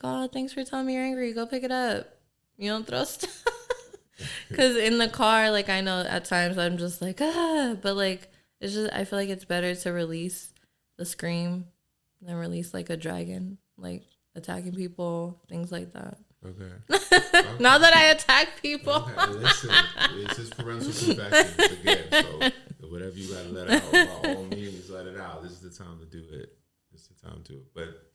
like, oh, thanks for telling me you're angry. Go pick it up. You don't throw stuff. Because in the car, like, I know at times I'm just like, but like, it's just, I feel like it's better to release the scream than release like a dragon, like attacking people, things like that. Okay. Not that I attack people. Okay. Listen, it's just parental confessions again. So whatever you gotta let out, by all means, let it out. This is the time to do it. This is the time to do it. But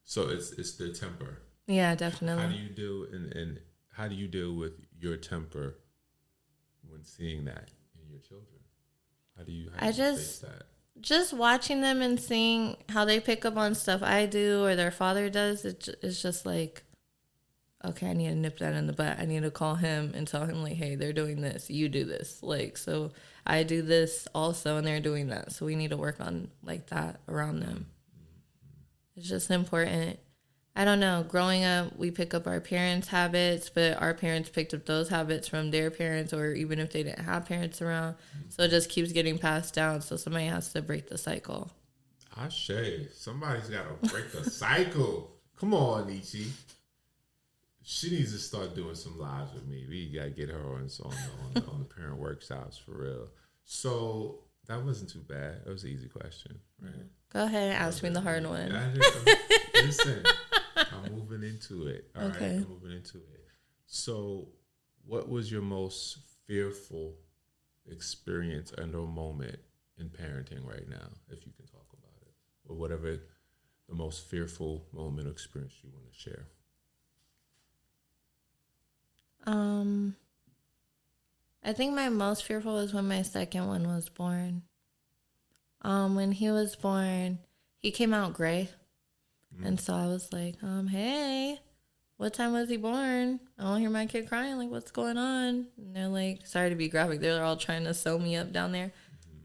so it's the temper. Yeah, definitely. How do you do and how do you deal with your temper when seeing that in your children? How do you face that? Just watching them and seeing how they pick up on stuff I do or their father does, it's just like, okay, I need to nip that in the butt. I need to call him and tell him, like, hey, they're doing this. You do this. Like, so I do this also, and they're doing that. So we need to work on, like, that around them. It's just important. I don't know. Growing up, we pick up our parents' habits, but our parents picked up those habits from their parents, or even if they didn't have parents around. So it just keeps getting passed down. So somebody has to break the cycle. Somebody's got to break the cycle. Come on, NIchi. She needs to start doing some lives with me. We got to get her on the parent workshops for real. So that wasn't too bad. That was an easy question, right? Go ahead and ask me the hard one. Listen, I'm moving into it. All right, I'm moving into it. So what was your most fearful experience and or moment in parenting right now, if you can talk about it? Or whatever the most fearful moment or experience you want to share. I think my most fearful was when my second one was born. When he was born, he came out gray. And so I was like, hey, what time was he born? I don't hear my kid crying. Like, what's going on? And they're like, sorry to be graphic. They're all trying to sew me up down there.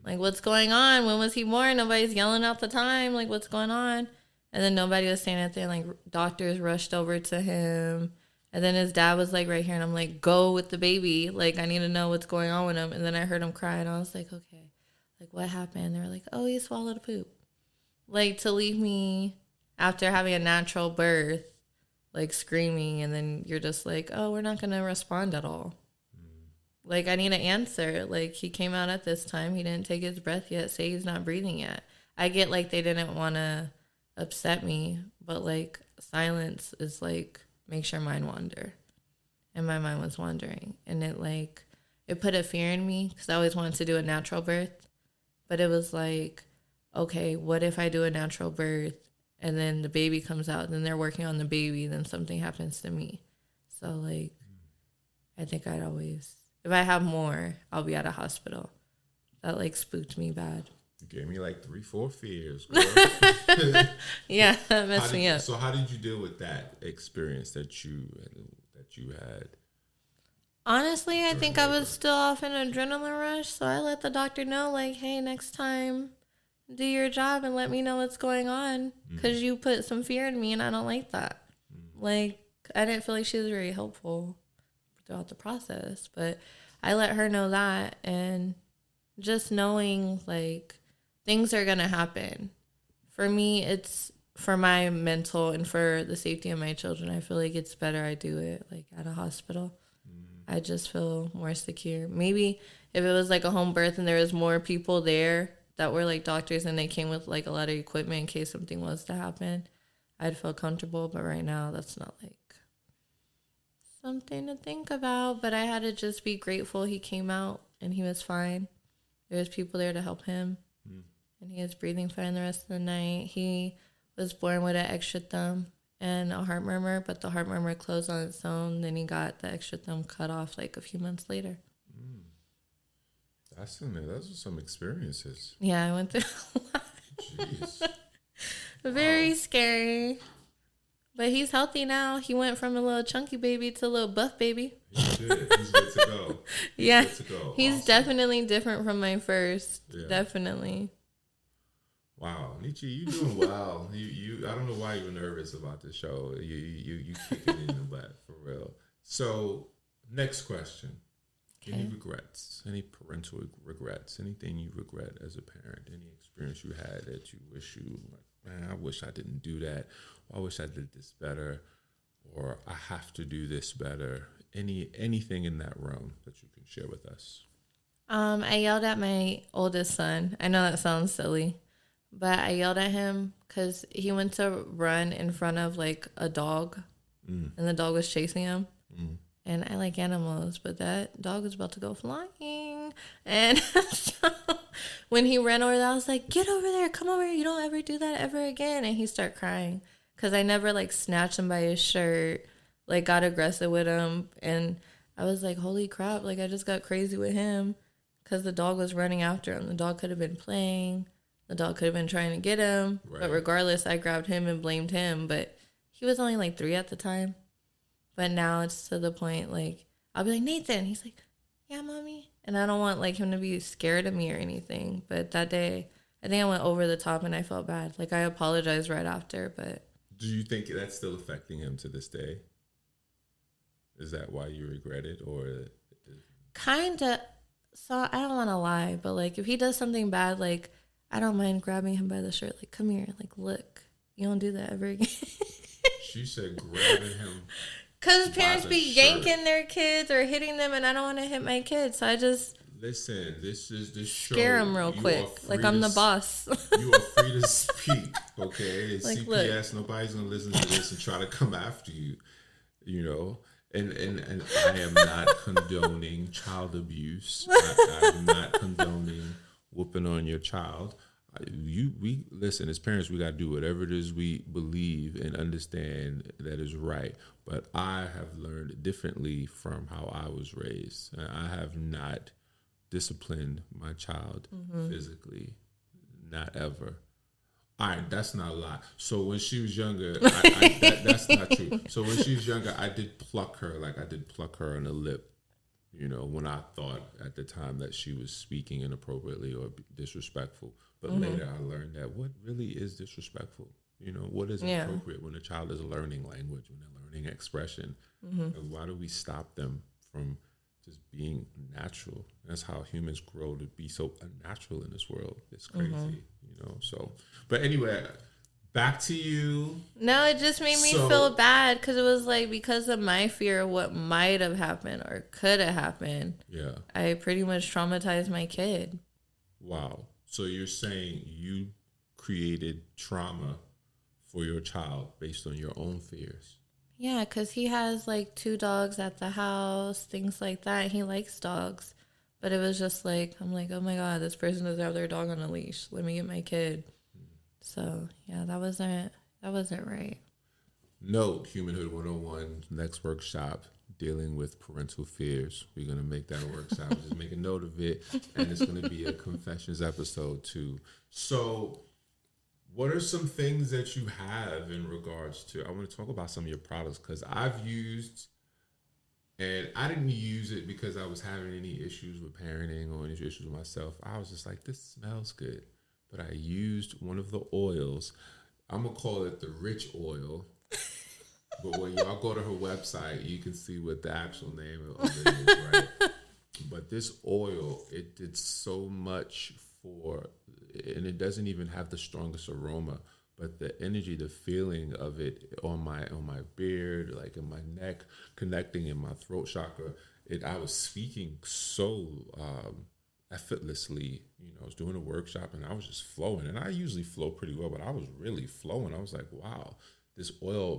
Like, what's going on? When was he born? Nobody's yelling out the time. Like, what's going on? And then nobody was saying anything. Like, doctors rushed over to him. And then his dad was like right here. And I'm like, go with the baby. Like, I need to know what's going on with him. And then I heard him cry. And I was like, okay. Like, what happened? They were like, oh, he swallowed a poop. Like, to leave me after having a natural birth, like, screaming. And then you're just like, oh, we're not going to respond at all. Like, I need an answer. Like, he came out at this time. He didn't take his breath yet. Say he's not breathing yet. I get, like, they didn't want to upset me. But, like, silence is, like, makes your mind wander. And my mind was wandering. And it, like, it put a fear in me because I always wanted to do a natural birth. But it was like, okay, what if I do a natural birth and then the baby comes out and then they're working on the baby, then something happens to me. So, like, I think I'd always... If I have more, I'll be at a hospital. That, like, spooked me bad. You gave me, like, 3-4 fears, girl. Yeah, that messed me up. So how did you deal with that experience that you had? Honestly, I think I was still off in an adrenaline rush, so I let the doctor know, like, hey, next time, do your job and let me know what's going on, because you put some fear in me, and I don't like that. Like, I didn't feel like she was very helpful throughout the process, but I let her know that, and just knowing, like, things are gonna happen. For me, it's for my mental and for the safety of my children. I feel like it's better I do it, like, at a hospital. I just feel more secure. Maybe if it was like a home birth and there was more people there that were like doctors and they came with like a lot of equipment in case something was to happen, I'd feel comfortable. But right now, that's not like something to think about. But I had to just be grateful he came out and he was fine. There was people there to help him. And he was breathing fine the rest of the night. He was born with an extra thumb and a heart murmur, but the heart murmur closed on its own. Then he got the extra thumb cut off like a few months later. Those are some experiences. Yeah, I went through a lot. Jeez. Very scary. But he's healthy now. He went from a little chunky baby to a little buff baby. He did. He's good to go. Yeah. He's definitely different from my first. Yeah. Definitely. Wow, NIchi, you doing well. You. I don't know why you were nervous about this show. You kicking in the butt for real. So, next question: Any regrets? Any parental regrets? Anything you regret as a parent? Any experience you had that you wish you like? Man, I wish I didn't do that. Or I wish I did this better. or I have to do this better? Anything in that realm that you can share with us? I yelled at my oldest son. I know that sounds silly, but I yelled at him because he went to run in front of like a dog, and the dog was chasing him. And I like animals, but that dog was about to go flying. And so when he ran over there, I was like, get over there, come over here. You don't ever do that ever again. And he started crying because I never like snatched him by his shirt, like got aggressive with him. And I was like, holy crap, like I just got crazy with him because the dog was running after him. The dog could have been playing. The dog could have been trying to get him. Right. But regardless, I grabbed him and blamed him. But he was only like 3 at the time. But now it's to the point, like, I'll be like, Nathan. He's like, yeah, mommy. And I don't want, like, him to be scared of me or anything. But that day, I think I went over the top and I felt bad. Like, I apologized right after, but. Do you think that's still affecting him to this day? Is that why you regret it, or? Kind of. So, I don't want to lie, but, like, if he does something bad, like, I don't mind grabbing him by the shirt. Like, come here. Like, look. You don't do that ever again. She said grabbing him. Because parents be yanking their kids or hitting them, and I don't want to hit my kids. So I just listen. This show. Scare them real quick, like I'm the boss. You are free to speak, okay? Like, CPS. Look, nobody's gonna listen to this and try to come after you. You know, and I am not condoning child abuse. I'm not condoning whooping on your child. We listen, as parents, we got to do whatever it is we believe and understand that is right. But I have learned differently from how I was raised. I have not disciplined my child physically, not ever. All right, that's not a lie. So when she was younger, that's not true. So when she was younger, I did pluck her, like I did pluck her on the lip. You know, when I thought at the time that she was speaking inappropriately or disrespectful. But later I learned that what really is disrespectful, you know, what is inappropriate when a child is learning language, when they're learning expression. And why do we stop them from just being natural? That's how humans grow, to be so unnatural in this world. It's crazy, you know. So, but anyway, back to you. No, it just made me feel bad because it was like because of my fear of what might have happened or could have happened. Yeah. I pretty much traumatized my kid. Wow. So you're saying you created trauma for your child based on your own fears? Yeah, because he has like 2 dogs at the house, things like that. He likes dogs. But it was just like, I'm like, oh my God, this person doesn't have their dog on a leash. Let me get my kid. So, yeah, that wasn't right. Note, Humanhood 101, next workshop, dealing with parental fears. We're going to make that a workshop. Just make a note of it. And it's going to be a confessions episode too. So what are some things that you have in regards to, I want to talk about some of your products because I've used, and I didn't use it because I was having any issues with parenting or any issues with myself. I was just like, this smells good. But I used one of the oils. I'm going to call it the rich oil. But when y'all go to her website, you can see what the actual name of it is, right? But this oil, it did so much for, and it doesn't even have the strongest aroma, but the energy, the feeling of it on my beard, like in my neck, connecting in my throat chakra, I was speaking so effortlessly. You know, I was doing a workshop and I was just flowing, and I usually flow pretty well, but I was really flowing. I was like, wow. This oil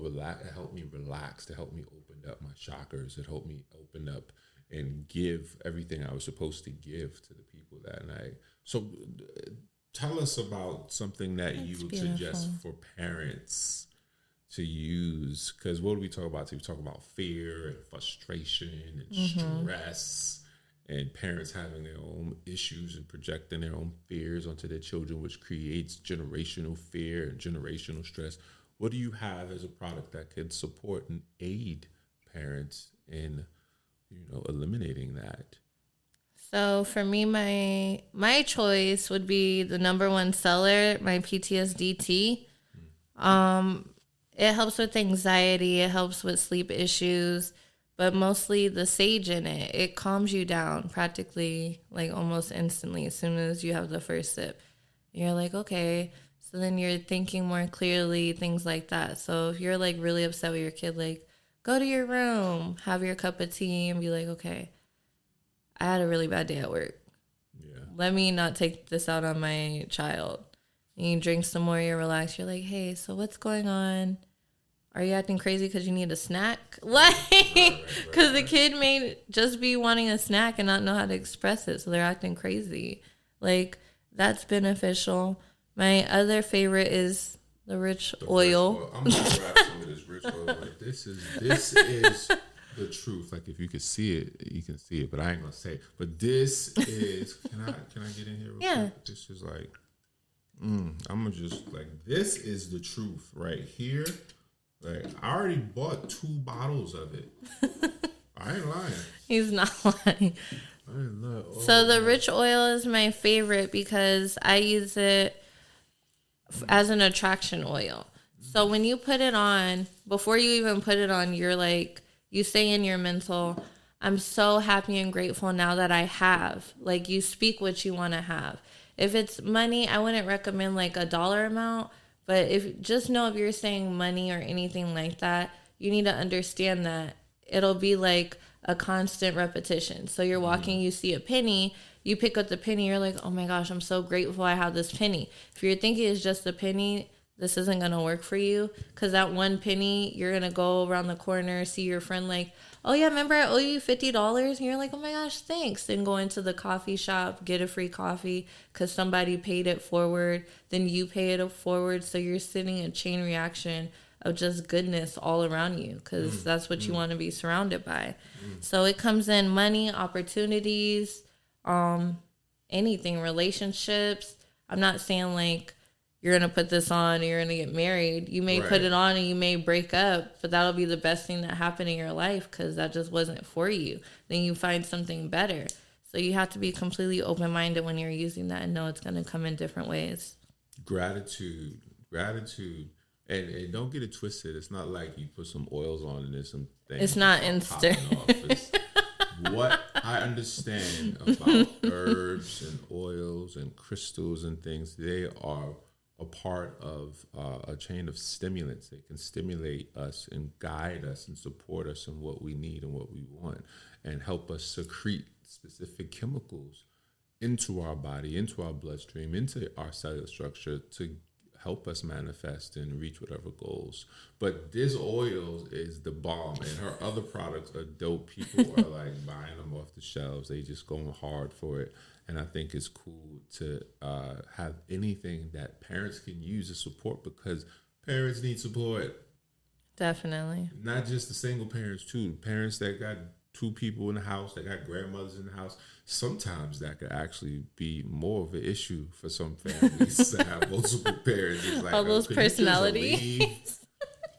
helped me relax, to help me open up my chakras, it helped me open up and give everything I was supposed to give to the people that night. So tell us about something that you would suggest for parents to use, because what do we talk about? We talk about fear and frustration and stress, and parents having their own issues and projecting their own fears onto their children, which creates generational fear and generational stress. What do you have as a product that can support and aid parents in, you know, eliminating that? So for me, my choice would be the #1 seller, my PTSD tea. It helps with anxiety. It helps with sleep issues, but mostly the sage in it. It calms you down practically, like almost instantly as soon as you have the first sip. You're like, okay. So then you're thinking more clearly, things like that. So if you're like really upset with your kid, like go to your room, have your cup of tea, and be like, okay, I had a really bad day at work. Yeah. Let me not take this out on my child. And you drink some more, you're relaxed. You're like, hey, so what's going on? Are you acting crazy because you need a snack? Like, because the kid may just be wanting a snack and not know how to express it, so they're acting crazy. Like, that's beneficial. My other favorite is the rich oil. I'm gonna grab some of this rich oil. Like, this is the truth. Like, if you could see it, you can see it. But I ain't gonna say it. But this is. Can I get in here? Real quick? This is like. I'm gonna just like, this is the truth right here. Like, I already bought 2 bottles of it. I ain't lying. He's not lying. I ain't lying. So the rich oil is my favorite because I use it as an attraction oil. So when you put it on, before you even put it on, you're like, you say in your mental, I'm so happy and grateful now that I have. Like, you speak what you want to have. If it's money, I wouldn't recommend like a dollar amount, but just know if you're saying money or anything like that, you need to understand that it'll be like a constant repetition. So you're walking, you see a penny, you pick up the penny, you're like, oh my gosh, I'm so grateful I have this penny. If you're thinking it's just a penny, this isn't going to work for you, because that one penny, you're going to go around the corner, see your friend like, oh yeah, remember I owe you $50? And you're like, oh my gosh, thanks. Then go into the coffee shop, get a free coffee because somebody paid it forward. Then you pay it forward. So you're sitting a chain reaction of just goodness all around you, because that's what you want to be surrounded by. So it comes in money, opportunities, anything, relationships. I'm not saying like, you're going to put this on and you're going to get married. You may put it on and you may break up, but that'll be the best thing that happened in your life because that just wasn't for you. Then you find something better. So you have to be completely open-minded when you're using that and know it's going to come in different ways. Gratitude. And don't get it twisted. It's not like you put some oils on and there's some things. It's not instant. What I understand about herbs and oils and crystals and things, they are a part of a chain of stimulants. They can stimulate us and guide us and support us in what we need and what we want, and help us secrete specific chemicals into our body, into our bloodstream, into our cellular structure to help us manifest and reach whatever goals. But this oil is the bomb, and her other products are dope. People are like buying them off the shelves. They just going hard for it. And I think it's cool to have anything that parents can use to support, because parents need support. Definitely. Not just the single parents too. Parents that got 2 people in the house, that got grandmothers in the house. Sometimes that could actually be more of an issue for some families to have multiple parents. It's like, all those personalities.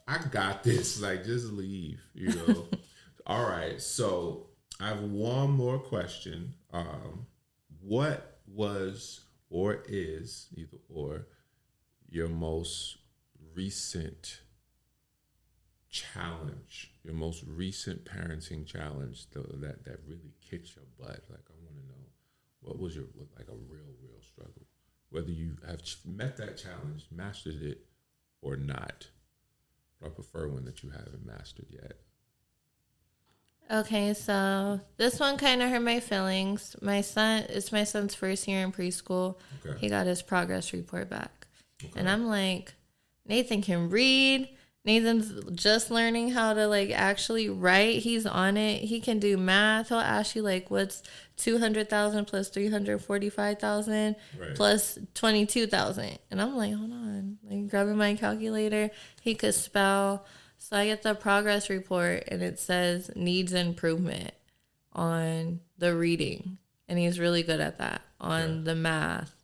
I got this. Like, just leave, you know. All right. So I have one more question. What was or is, either or, your most recent challenge, your most recent parenting challenge that really kicked your butt? Like, I want to know, what was your, like, a real struggle? Whether you have met that challenge, mastered it, or not. But I prefer one that you haven't mastered yet. Okay, so this one kind of hurt my feelings. It's my son's first year in preschool. Okay. He got his progress report back. Okay. And I'm like, Nathan can read. Nathan's just learning how to like actually write. He's on it. He can do math. He'll ask you like, what's 200,000 plus 345,000 plus 22,000? And I'm like, hold on. Like, grabbing my calculator. He could spell. So I get the progress report and it says needs improvement on the reading. And he's really good at that. On the math.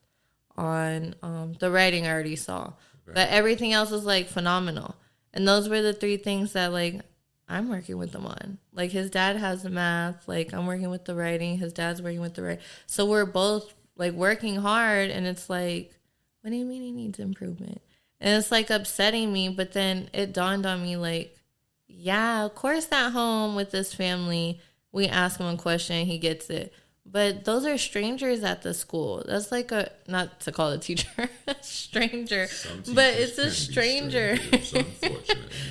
On the writing I already saw. But everything else is like phenomenal. And those were the 3 things that like I'm working with them on. Like, his dad has the math. Like, I'm working with the writing. His dad's working with the writing. So we're both like working hard. And it's like, what do you mean he needs improvement? And it's like upsetting me, but then it dawned on me like, yeah, of course at home with this family, we ask him a question, he gets it. But those are strangers at the school. That's like not to call a teacher a stranger, but it's a stranger. Unfortunately.